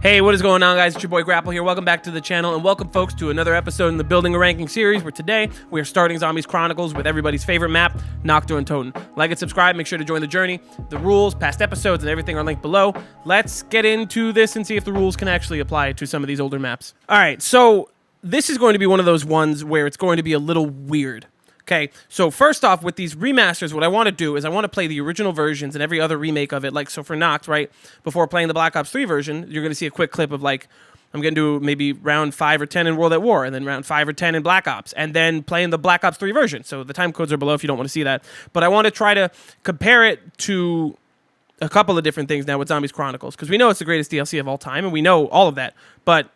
Hey, what is going on, guys? It's your boy Grapple here. Welcome back to the channel, and welcome, folks, to another episode in the Building a Ranking series, where today we are starting Zombies Chronicles with everybody's favorite map, Nacht, Untoten. Like and subscribe, make sure to join the journey. The rules, past episodes, and everything are linked below. Let's get into this and see if the rules can actually apply to some of these older maps. All right, so this is going to be one of those ones where it's going to be a little weird. Okay, so first off, with these remasters, what I want to do is I want to play the original versions and every other remake of it. Like, so for Nacht, right, before playing the Black Ops 3 version, you're going to see a quick clip of, like, I'm going to do maybe round 5 or 10 in World at War, and then round 5 or 10 in Black Ops, and then playing the Black Ops 3 version. So the time codes are below if you don't want to see that. But I want to try to compare it to a couple of different things now with Zombies Chronicles, because we know it's the greatest DLC of all time, and we know all of that. But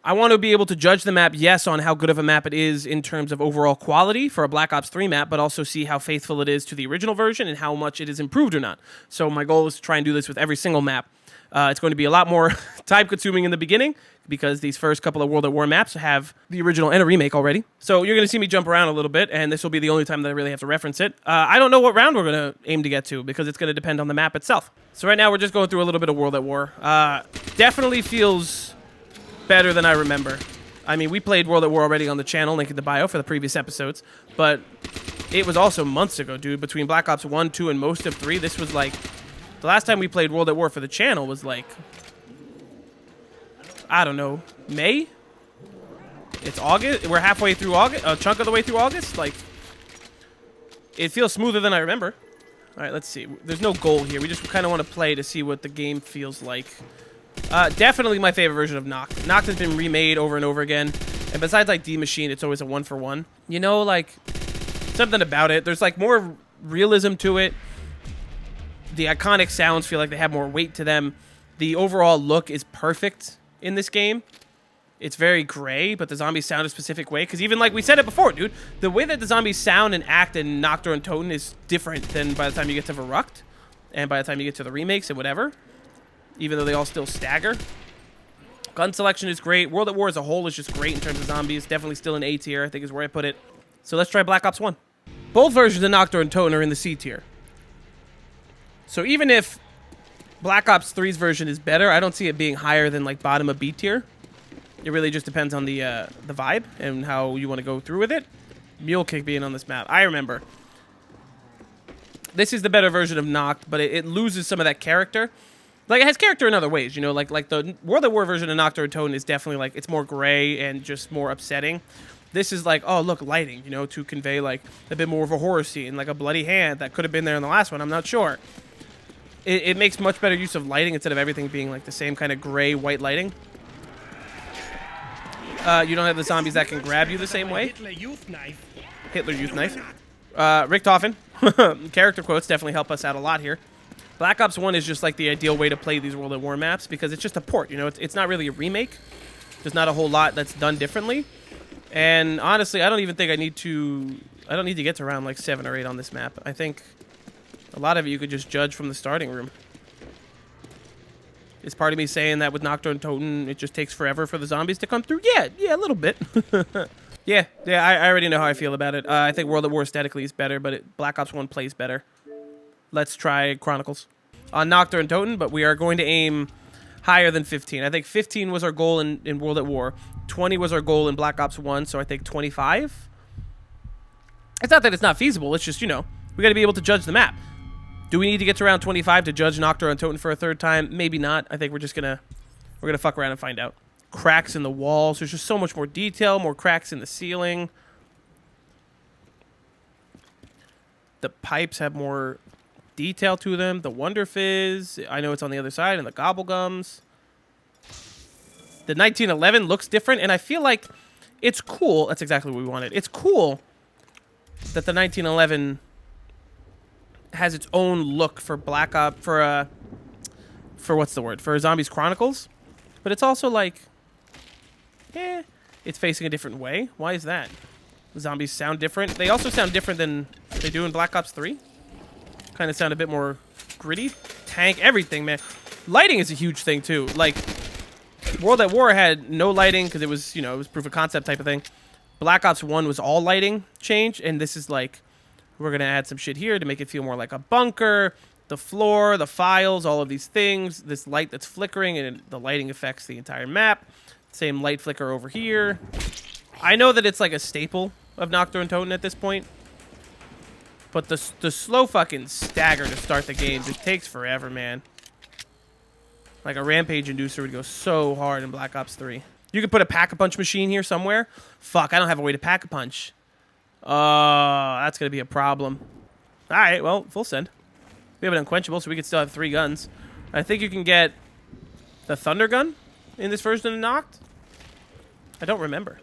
I want to be able to judge the map, yes, on how good of a map it is in terms of overall quality for a Black Ops 3 map, but also see how faithful it is to the original version and how much it is improved or not. So my goal is to try and do this with every single map. It's going to be a lot more time-consuming in the beginning, because these first couple of World at War maps have the original and a remake already. So you're going to see me jump around a little bit, and this will be the only time that I really have to reference it. I don't know what round we're going to aim to get to, because it's going to depend on the map itself. So right now we're just going through a little bit of World at War. Definitely feels better than I remember. I mean, we played World at War already on the channel, link in the bio for the previous episodes, but it was also months ago, dude. Between Black Ops 1, 2, and most of 3, this was like... The last time we played World at War for the channel was like... I don't know, May? It's August? We're halfway through August? A chunk of the way through August? Like, it feels smoother than I remember. Alright, let's see. There's no goal here. We just kind of want to play to see what the game feels like. Definitely my favorite version of Nacht. Nacht has been remade over and over again. And besides, like, D-Machine, it's always a one-for-one. You know, like, something about it. There's, like, more realism to it. The iconic sounds feel like they have more weight to them. The overall look is perfect in this game. It's very gray, but the zombies sound a specific way. Because even, like, we said it before, dude. The way that the zombies sound and act in Nacht or Untoten is different than by the time you get to Verrucht. And by the time you get to the remakes and whatever. Even though they all still stagger. Gun selection is great. World at War as a whole is just great in terms of zombies. Definitely still an A tier, I think is where I put it. So let's try Black Ops 1. Both versions of Nacht or Untoten are in the C tier. So even if Black Ops 3's version is better, I don't see it being higher than, like, bottom of B tier. It really just depends on the vibe and how you want to go through with it. Mule Kick being on this map. I remember. This is the better version of Nacht, but it loses some of that character. Like, it has character in other ways, you know, like the World at War version of Nacht or Untoten is definitely, like, it's more gray and just more upsetting. This is like, oh, look, lighting, you know, to convey, like, a bit more of a horror scene, like a bloody hand that could have been there in the last one, I'm not sure. It makes much better use of lighting instead of everything being, like, the same kind of gray, white lighting. You don't have the zombies that can grab you the same way. Hitler Youth Knife. Richtofen. Character quotes definitely help us out a lot here. Black Ops 1 is just, like, the ideal way to play these World at War maps because it's just a port, you know? It's not really a remake. There's not a whole lot that's done differently. And honestly, I don't even think I need to get to round, like, 7 or 8 on this map. I think a lot of it you could just judge from the starting room. Is part of me saying that with Nacht or Untoten, it just takes forever for the zombies to come through? Yeah, a little bit. yeah, I already know how I feel about it. I think World at War aesthetically is better, but Black Ops 1 plays better. Let's try Chronicles on Nacht or Untoten, but we are going to aim higher than 15. I think 15 was our goal in World at War. 20 was our goal in Black Ops 1, so I think 25. It's not that it's not feasible. It's just, you know, we got to be able to judge the map. Do we need to get to round 25 to judge Nacht or Untoten for a third time? Maybe not. I think we're gonna fuck around and find out. Cracks in the walls. There's just so much more detail, more cracks in the ceiling. The pipes have more detail to them. The Wonder Fizz, I know it's on the other side, and the Gobblegums. The 1911 looks different, and I feel like it's cool. That's exactly what we wanted. It's cool that the 1911 has its own look for Black Ops, for what's the word? For Zombies Chronicles. But it's also like, it's facing a different way. Why is that? The zombies sound different. They also sound different than they do in Black Ops 3. Kind of sound a bit more gritty. Tank, everything, man. Lighting is a huge thing, too. Like, World at War had no lighting because it was, you know, it was proof of concept type of thing. Black Ops 1 was all lighting change, and this is like, we're going to add some shit here to make it feel more like a bunker. the floor, the files, all of these things. This light that's flickering, and the lighting affects the entire map. Same light flicker over here. I know that it's like a staple of Nacht und Untoten at this point. But the slow fucking stagger to start the game just takes forever, man. Like a rampage inducer would go so hard in Black Ops 3. You could put a pack-a-punch machine here somewhere. Fuck, I don't have a way to pack-a-punch. That's going to be a problem. All right, well, full send. We have an unquenchable, so we could still have 3 guns. I think you can get the thunder gun in this version of Nacht. I don't remember.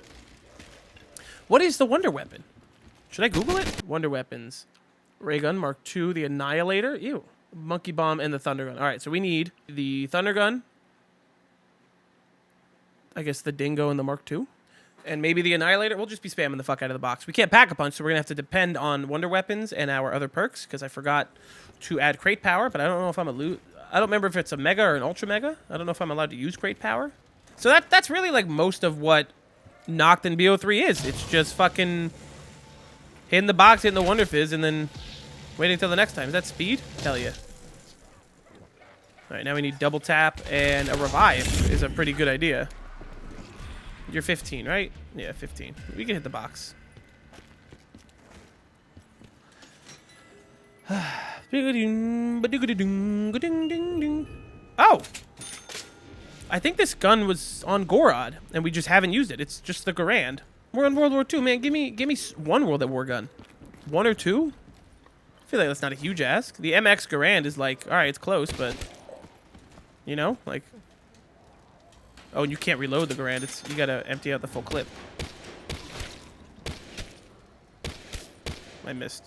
What is the wonder weapon? Should I Google it? Wonder weapons. Ray gun, Mark II, the Annihilator. Ew. Monkey bomb and the thunder gun. All right, so we need the thunder gun. I guess the dingo and the Mark II. And maybe the Annihilator. We'll just be spamming the fuck out of the box. We can't pack a punch, so we're going to have to depend on wonder weapons and our other perks, because I forgot to add crate power, but I don't know if I'm a loot. I don't remember if it's a mega or an ultra mega. I don't know if I'm allowed to use crate power. So that's really like most of what Nacht and BO3 is. It's just fucking hitting the box, hitting the wonder fizz, and then waiting until the next time. Is that speed? Hell yeah. All right, now we need double tap, and a revive is a pretty good idea. You're 15, right? Yeah, 15. We can hit the box. Oh! I think this gun was on Gorod, and we just haven't used it. It's just the Garand. We're in World War II, man. Give me one World at War gun. 1 or 2? I feel like that's not a huge ask. The MX Garand is like, all right, it's close, but you know, like. Oh, and you can't reload the Garand. You gotta empty out the full clip. I missed.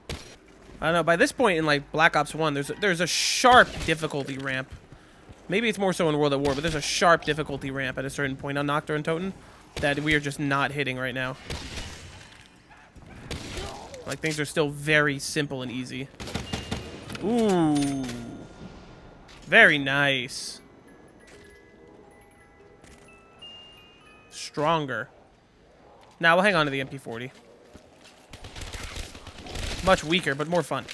I don't know. By this point in like Black Ops 1, there's a sharp difficulty ramp. Maybe it's more so in World at War, but there's a sharp difficulty ramp at a certain point on Nacht und Untoten that we are just not hitting right now. Like, things are still very simple and easy. Ooh. Very nice. Stronger. Now we'll hang on to the MP40. Much weaker, but more fun.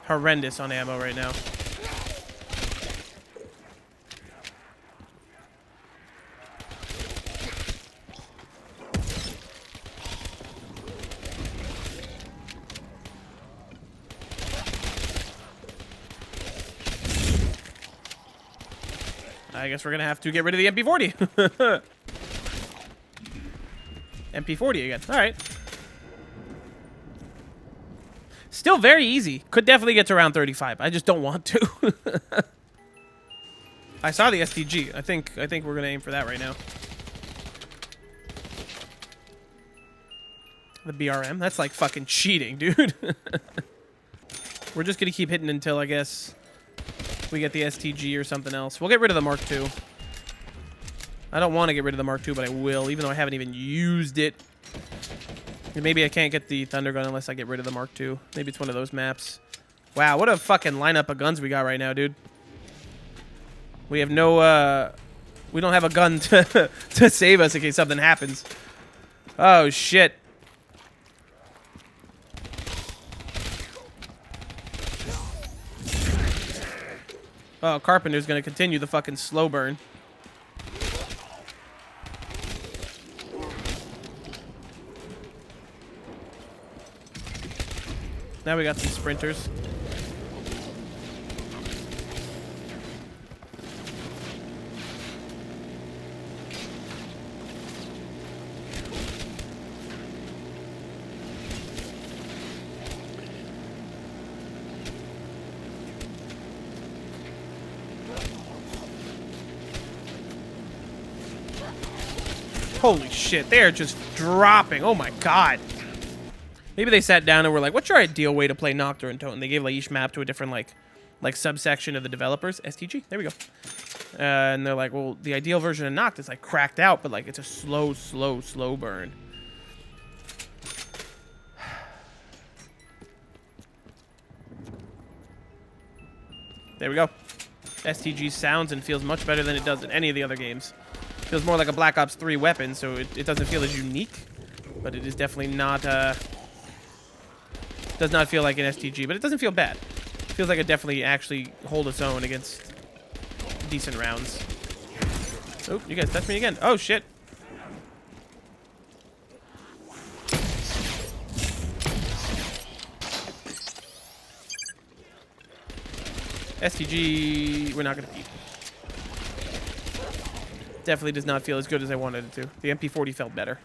Horrendous on ammo right now. I guess we're gonna have to get rid of the MP40. MP40 again. All right. Still very easy. Could definitely get to around 35. I just don't want to. I saw the STG. I think we're gonna aim for that right now. The BRM. That's like fucking cheating, dude. We're just gonna keep hitting until I guess we get the STG or something else. We'll get rid of the Mark II. I don't want to get rid of the Mark II, but I will, even though I haven't even used it. And maybe I can't get the Thunder Gun unless I get rid of the Mark II. Maybe it's one of those maps. Wow, what a fucking lineup of guns we got right now, dude. We have no, we don't have a gun to save us in case something happens. Oh, shit. Oh, Carpenter's gonna continue the fucking slow burn. Now we got some sprinters. Holy shit, they are just dropping. Oh my god. Maybe they sat down and were like, what's your ideal way to play Nacht und Untoten? They gave like each map to a different like subsection of the developers. STG, there we go. And they're like, well, the ideal version of Nacht is like cracked out, but like it's a slow burn. There we go. STG sounds and feels much better than it does in any of the other games. Feels more like a Black Ops 3 weapon, so it doesn't feel as unique, but it is definitely not Does not feel like an STG, but it doesn't feel bad. Feels like it definitely actually hold its own against decent rounds. Oh, you guys touched me again. Oh, shit. STG, we're not going to beat. Definitely does not feel as good as I wanted it to. The MP40 felt better.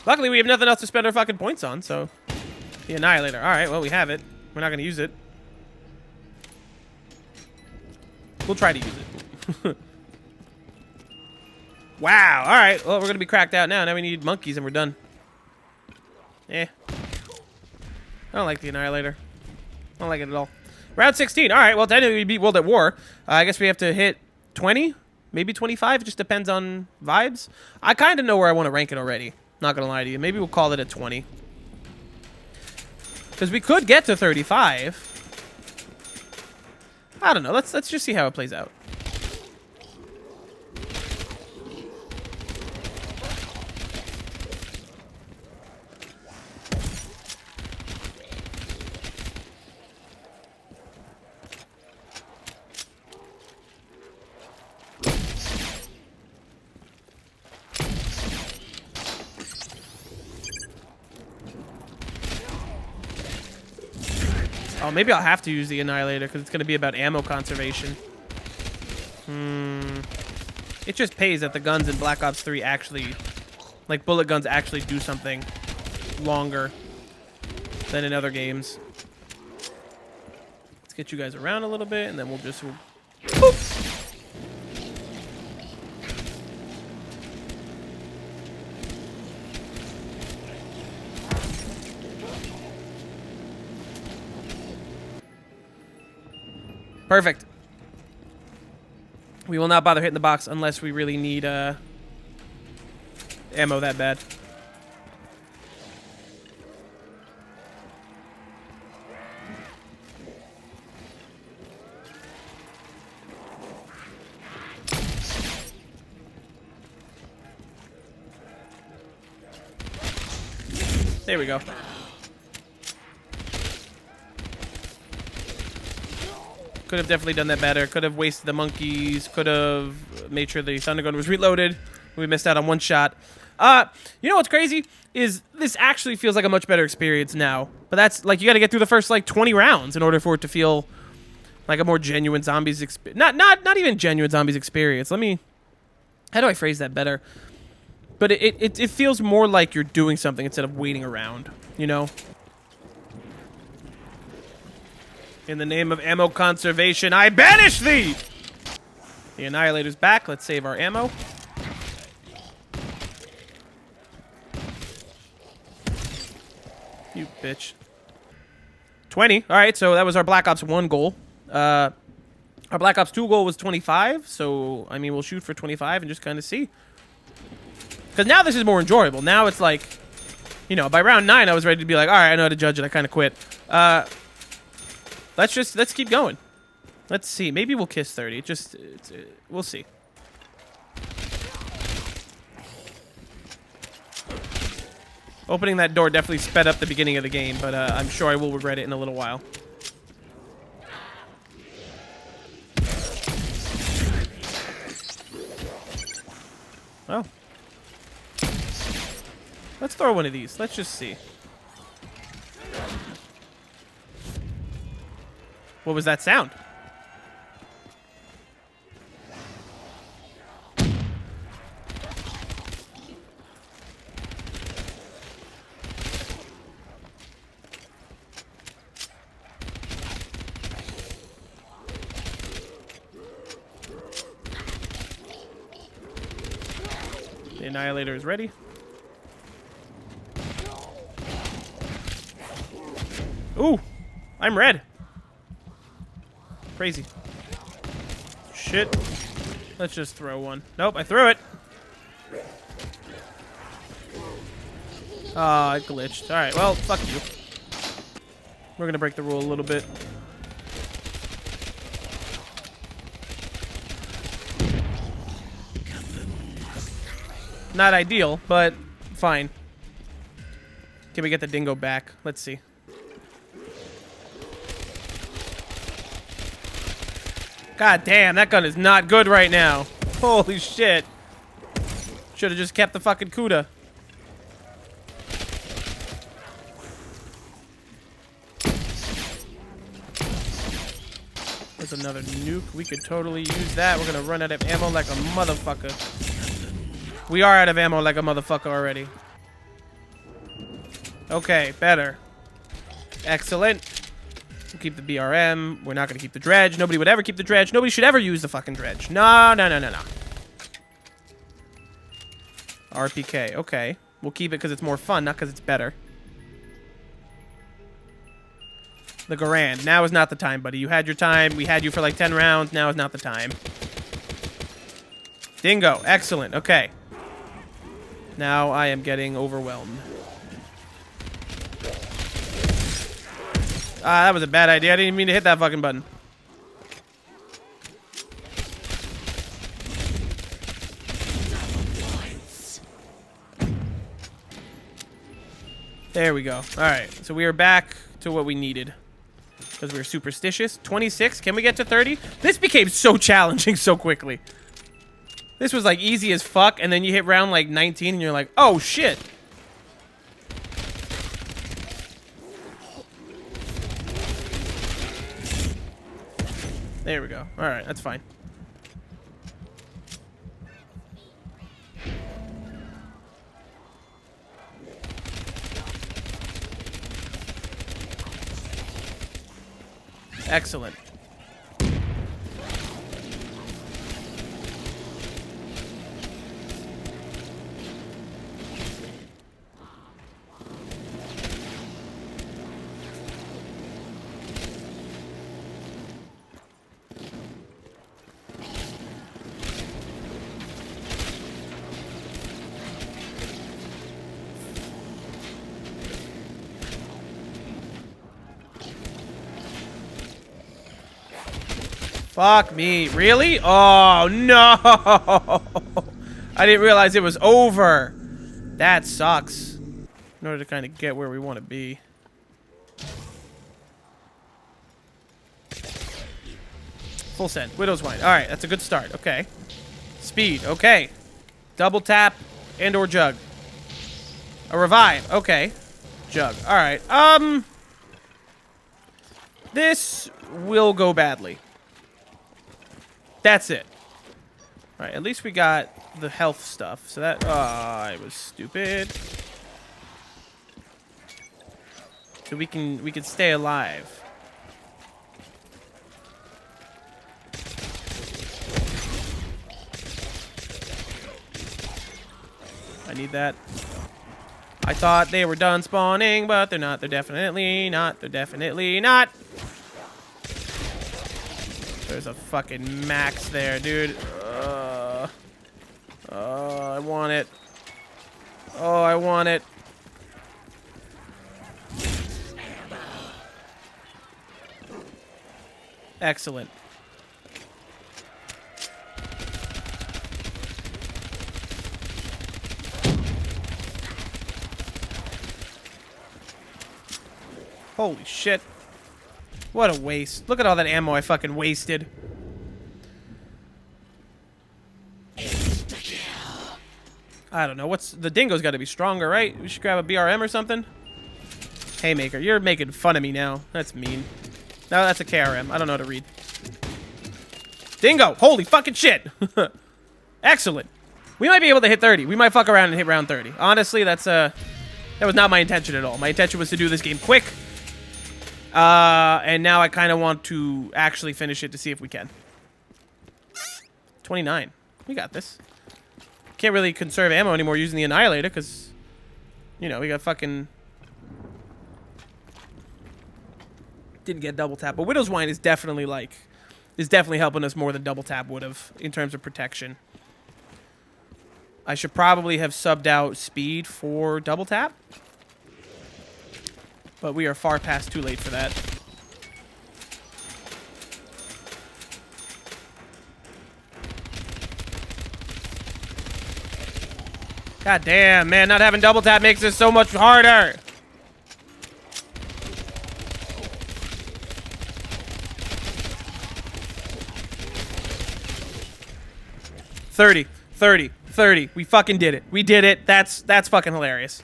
Luckily, we have nothing else to spend our fucking points on, so... The Annihilator. Alright, well, we have it. We're not going to use it. We'll try to use it. Wow, alright. Well, we're going to be cracked out now. Now we need monkeys and we're done. Eh. I don't like the Annihilator. I don't like it at all. Round 16. Alright, well, technically we beat World at War. I guess we have to hit 20? Maybe 25? It just depends on vibes. I kind of know where I want to rank it already. Not going to lie to you. Maybe we'll call it a 20. Because we could get to 35. I don't know. Let's just see how it plays out. Oh, maybe I'll have to use the Annihilator because it's going to be about ammo conservation. It just pays that the guns in Black Ops 3 actually, like bullet guns actually do something longer than in other games. Let's get you guys around a little bit and then we'll just... Boop. Perfect. We will not bother hitting the box unless we really need ammo that bad. There we go. Could have definitely done that better. Could have wasted the monkeys. Could have made sure the Thunder Gun was reloaded. We missed out on one shot. You know what's crazy? Is this actually feels like a much better experience now. But that's, like, you got to get through the first, like, 20 rounds in order for it to feel like a more genuine zombies experience. Not even genuine zombies experience. Let me... How do I phrase that better? But it feels more like you're doing something instead of waiting around, you know? In the name of ammo conservation, I banish thee! The Annihilator's back. Let's save our ammo. You bitch. 20. Alright, so that was our Black Ops 1 goal. Our Black Ops 2 goal was 25, so, I mean, we'll shoot for 25 and just kind of see. Because now this is more enjoyable. Now it's like, you know, by round 9, I was ready to be like, alright, I know how to judge it. I kind of quit. Let's keep going. Let's see. Maybe we'll kiss 30. We'll see. Opening that door definitely sped up the beginning of the game, but I'm sure I will regret it in a little while. Oh. Let's throw one of these. Let's just see. What was that sound? The Annihilator is ready. Ooh, I'm red. Crazy. Shit. Let's just throw one. Nope, I threw it. Ah, it glitched. Alright, well, fuck you. We're gonna break the rule a little bit. Not ideal, but fine. Can we get the dingo back? Let's see. God damn, that gun is not good right now. Holy shit. Should have just kept the fucking Cuda. There's another nuke. We could totally use that. We're gonna run out of ammo like a motherfucker. We are out of ammo like a motherfucker already. Okay, better. Excellent. We'll keep the BRM. We're not going to keep the dredge. Nobody would ever keep the dredge. Nobody should ever use the fucking dredge. No, no, no, no, no. RPK. Okay. We'll keep it because it's more fun, not because it's better. The Garand. Now is not the time, buddy. You had your time. We had you for like 10 rounds. Now is not the time. Dingo. Excellent. Okay. Now I am getting overwhelmed. Ah, that was a bad idea. I didn't even mean to hit that fucking button. There we go. Alright, so we are back to what we needed. Because we were superstitious. 26. Can we get to 30? This became so challenging so quickly. This was like easy as fuck, and then you hit round like 19 and you're like, oh shit. There we go. Alright, that's fine. Excellent. Fuck me. Really? Oh, no. I didn't realize it was over. That sucks. In order to kind of get where we want to be. Full send. Widow's Wine. Alright, that's a good start. Okay. Speed. Okay. Double tap and or jug. A revive. Okay. Jug. Alright. This will go badly. That's it. Alright, at least we got the health stuff. So that... Oh, I was stupid. So we can stay alive. I need that. I thought they were done spawning, but they're not. They're definitely not. They're definitely not. There's a fucking max there, dude. I want it. Oh, I want it. Excellent. Holy shit. What a waste. Look at all that ammo I fucking wasted. I don't know. What's... The dingo's got to be stronger, right? We should grab a BRM or something? Haymaker. You're making fun of me now. That's mean. No, that's a KRM. I don't know how to read. Dingo! Holy fucking shit! Excellent. We might be able to hit 30. We might fuck around and hit round 30. Honestly, that's that was not my intention at all. My intention was to do this game quick. And now I kind of want to actually finish it to see if we can. 29. We got this. Can't really conserve ammo anymore using the Annihilator because, you know, we got fucking... Didn't get double tap. But Widow's Wine is definitely like... Is definitely helping us more than double tap would have in terms of protection. I should probably have subbed out speed for double tap. But we are far past too late for that. God damn, man. Not having double tap makes this so much harder. 30, 30, 30. We fucking did it. We did it. That's fucking hilarious.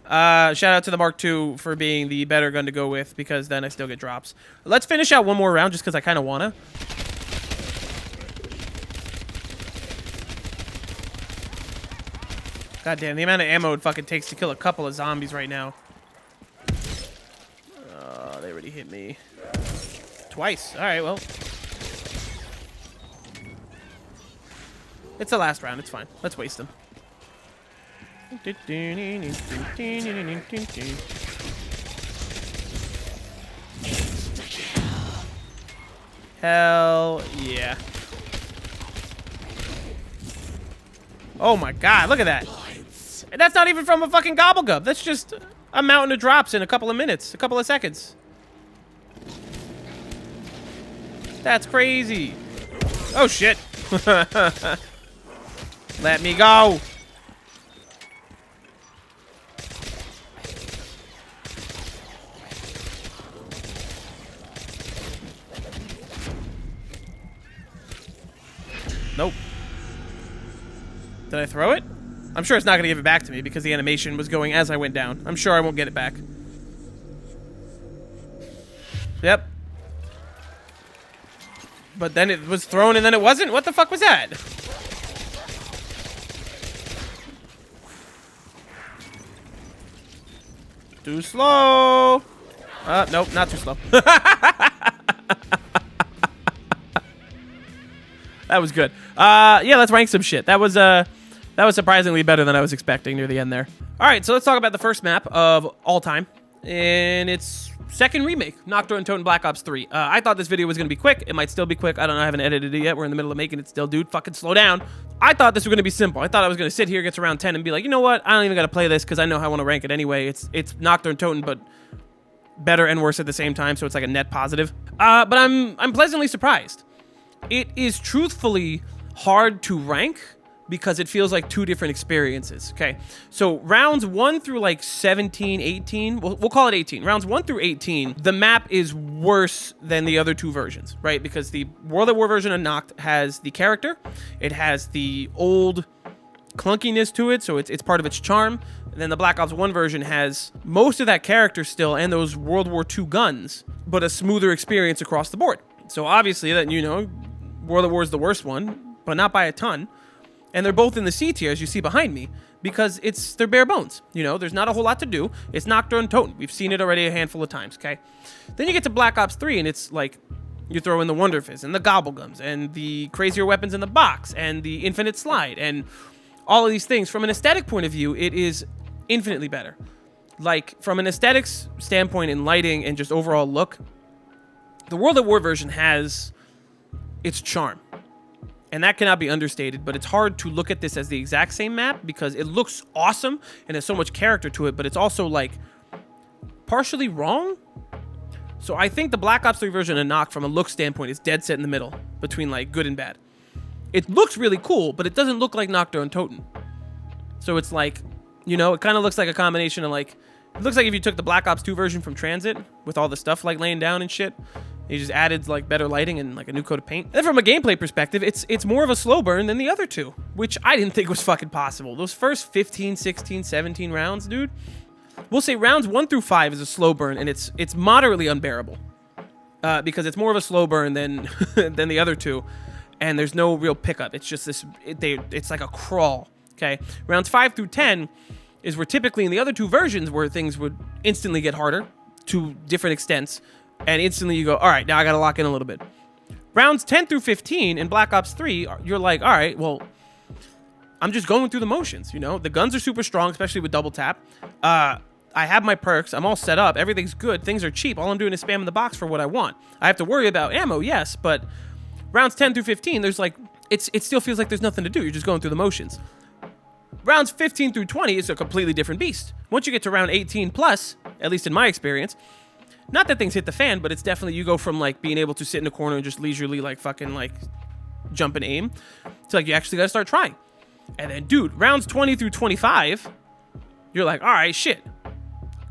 Shout out to the Mark II for being the better gun to go with, because then I still get drops. Let's finish out one more round just because I kind of want to. God damn, the amount of ammo it fucking takes to kill a couple of zombies right now. They already hit me. Twice. Alright, well. It's the last round. It's fine. Let's waste them. Hell yeah. Oh my god, look at that. And that's not even from a fucking gobblegub. That's just a mountain of drops in a couple of minutes, a couple of seconds. That's crazy. Oh shit. Let me go. Nope. Did I throw it? I'm sure it's not going to give it back to me because the animation was going as I went down. I'm sure I won't get it back. Yep. But then it was thrown and then it wasn't? What the fuck was that? Too slow. Nope, not too slow. That was good. Yeah, let's rank some shit. That was surprisingly better than I was expecting near the end there. All right, so let's talk about the first map of all time, and its second remake, Nacht, Untoten, Black Ops 3. I thought this video was going to be quick. It might still be quick. I don't know. I haven't edited it yet. We're in the middle of making it still. Dude, fucking slow down. I thought this was going to be simple. I thought I was going to sit here, get to round 10, and be like, you know what? I don't even got to play this because I know how I want to rank it anyway. It's Nacht, Untoten, but better and worse at the same time, so it's like a net positive. But I'm pleasantly surprised. It is truthfully hard to rank because it feels like two different experiences, okay? So rounds 1 through like 17, 18, we'll call it 18. Rounds 1 through 18, the map is worse than the other two versions, right? Because the World at War version of Nacht has the character, it has the old clunkiness to it, so it's part of its charm. And then the Black Ops 1 version has most of that character still and those World War II guns, but a smoother experience across the board. So obviously, that, you know, World at War is the worst one, but not by a ton. And they're both in the C tier, as you see behind me, because they're bare bones. You know, there's not a whole lot to do. It's Nacht, Untoten. We've seen it already a handful of times, okay? Then you get to Black Ops 3, and it's like, you throw in the Wonder Fizz, and the Gobblegums, and the crazier weapons in the box, and the infinite slide, and all of these things. From an aesthetic point of view, it is infinitely better. Like, from an aesthetics standpoint and lighting and just overall look, the World at War version has its charm. And that cannot be understated, but it's hard to look at this as the exact same map because it looks awesome and has so much character to it, but it's also like partially wrong. So I think the Black Ops 3 version of Nacht from a look standpoint is dead set in the middle between like good and bad. It looks really cool, but it doesn't look like Nacht or Untoten. So it's like, you know, it kind of looks like a combination of like, it looks like if you took the Black Ops 2 version from Transit with all the stuff like laying down and shit, you just added like better lighting and like a new coat of paint. And from a gameplay perspective, it's more of a slow burn than the other two, which I didn't think was fucking possible. Those first 15, 16, 17 rounds, dude, we'll say rounds 1 through 5 is a slow burn, and it's moderately unbearable because it's more of a slow burn than than the other two, and there's no real pickup. It's just this, it's like a crawl. Okay, rounds 5 through 10 is where typically in the other two versions where things would instantly get harder to different extents. And instantly you go, all right, now I got to lock in a little bit. Rounds 10 through 15 in Black Ops 3, you're like, all right, well, I'm just going through the motions, you know? The guns are super strong, especially with double tap. I have my perks. I'm all set up. Everything's good. Things are cheap. All I'm doing is spamming the box for what I want. I have to worry about ammo, yes, but rounds 10 through 15, there's like, it still feels like there's nothing to do. You're just going through the motions. Rounds 15 through 20 is a completely different beast. Once you get to round 18 plus, at least in my experience, not that things hit the fan, but it's definitely, you go from like being able to sit in a corner and just leisurely like fucking like jump and aim to like you actually gotta start trying. And then, dude, rounds 20 through 25, you're like, all right, shit,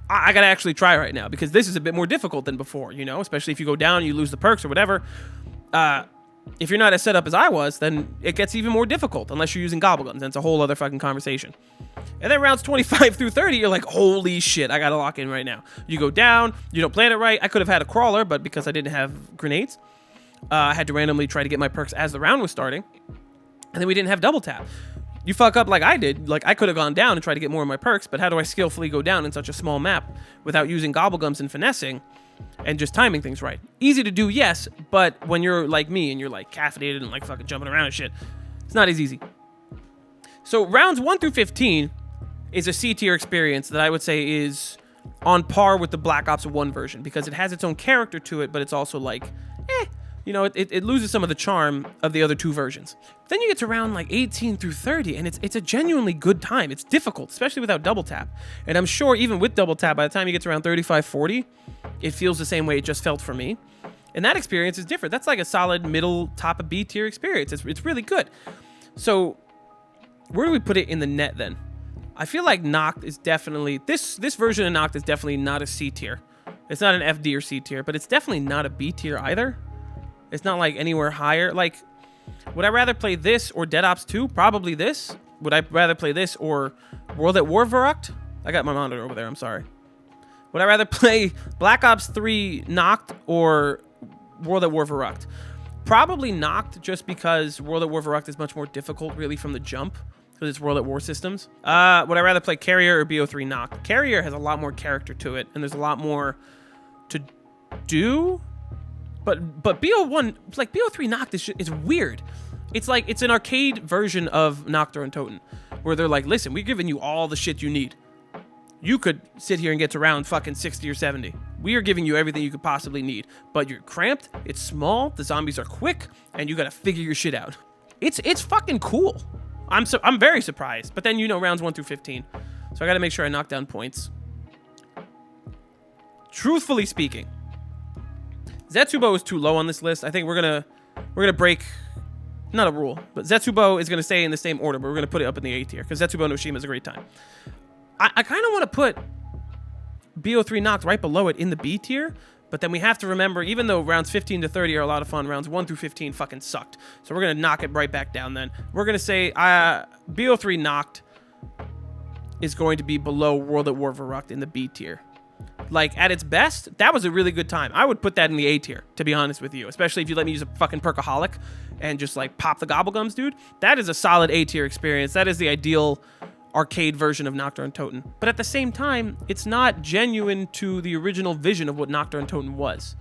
I gotta actually try right now because this is a bit more difficult than before, you know, especially if you go down, you lose the perks or whatever. if you're not as set up as I was, then it gets even more difficult unless you're using gobbleguns. And it's a whole other fucking conversation. And then rounds 25 through 30, you're like, holy shit, I gotta lock in right now. You go down, you don't plan it right. I could have had a crawler, but because I didn't have grenades, I had to randomly try to get my perks as the round was starting. And then we didn't have double tap. You fuck up like I did. Like, I could have gone down and tried to get more of my perks, but how do I skillfully go down in such a small map without using gobblegums and finessing and just timing things right? Easy to do, yes, but when you're like me and you're like caffeinated and like fucking jumping around and shit, it's not as easy. So rounds 1 through 15 is a C tier experience that I would say is on par with the Black Ops 1 version because it has its own character to it, but it's also like, you know, it loses some of the charm of the other two versions. Then you get to round like 18 through 30, and it's a genuinely good time. It's difficult, especially without double tap. And I'm sure even with double tap, by the time you get to around 35, 40, it feels the same way it just felt for me. And that experience is different. That's like a solid middle, top of B tier experience. It's really good. So where do we put it in the net then? I feel like Nacht is definitely, this version of Nacht is definitely not a C tier. It's not an FD or C tier, but it's definitely not a B tier either. It's not like anywhere higher. Like, would I rather play this or Dead Ops 2? Probably this. Would I rather play this or World at War Verrucht? I got my monitor over there, I'm sorry. Would I rather play Black Ops 3 Nacht or World at War Verrucht? Probably Nacht, just because World at War Verrucht is much more difficult really from the jump, because it's World at War systems. Would I rather play Carrier or BO3 Nacht? Carrier has a lot more character to it, and there's a lot more to do. But BO1, like BO3 Nacht is weird. It's like, it's an arcade version of Nacht or Untoten, where they're like, listen, we're giving you all the shit you need. You could sit here and get to round fucking 60 or 70. We are giving you everything you could possibly need. But you're cramped, it's small, the zombies are quick, and you gotta figure your shit out. It's fucking cool. I'm very surprised. But then, you know, rounds 1 through 15. So I gotta make sure I knock down points. Truthfully speaking, Zetsubo is too low on this list. I think we're gonna break, not a rule, but Zetsubo is gonna stay in the same order, but we're gonna put it up in the A tier because Zetsubo no Shima is a great time. I kind of want to put BO3 Nacht right below it in the B tier, but then we have to remember, even though rounds 15 to 30 are a lot of fun, rounds 1 through 15 fucking sucked. So we're gonna knock it right back down. Then we're gonna say BO3 Nacht is going to be below World at War Verrucht in the B tier. Like, at its best, that was a really good time. I would put that in the A tier, to be honest with you. Especially if you let me use a fucking perkaholic and just, like, pop the gobblegums, dude. That is a solid A tier experience. That is the ideal arcade version of Nacht or Untoten. But at the same time, it's not genuine to the original vision of what Nacht or Untoten was.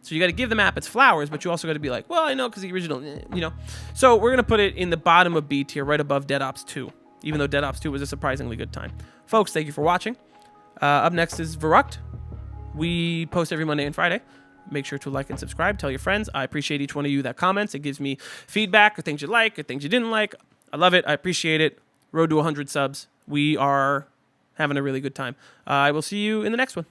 So you got to give the map its flowers, but you also got to be like, well, I know, because the original, you know. So we're going to put it in the bottom of B tier, right above Dead Ops 2. Even though Dead Ops 2 was a surprisingly good time. Folks, thank you for watching. Up next is Verrucht. We post every Monday and Friday. Make sure to like and subscribe. Tell your friends. I appreciate each one of you that comments. It gives me feedback or things you like or things you didn't like. I love it. I appreciate it. Road to 100 subs. We are having a really good time. I will see you in the next one.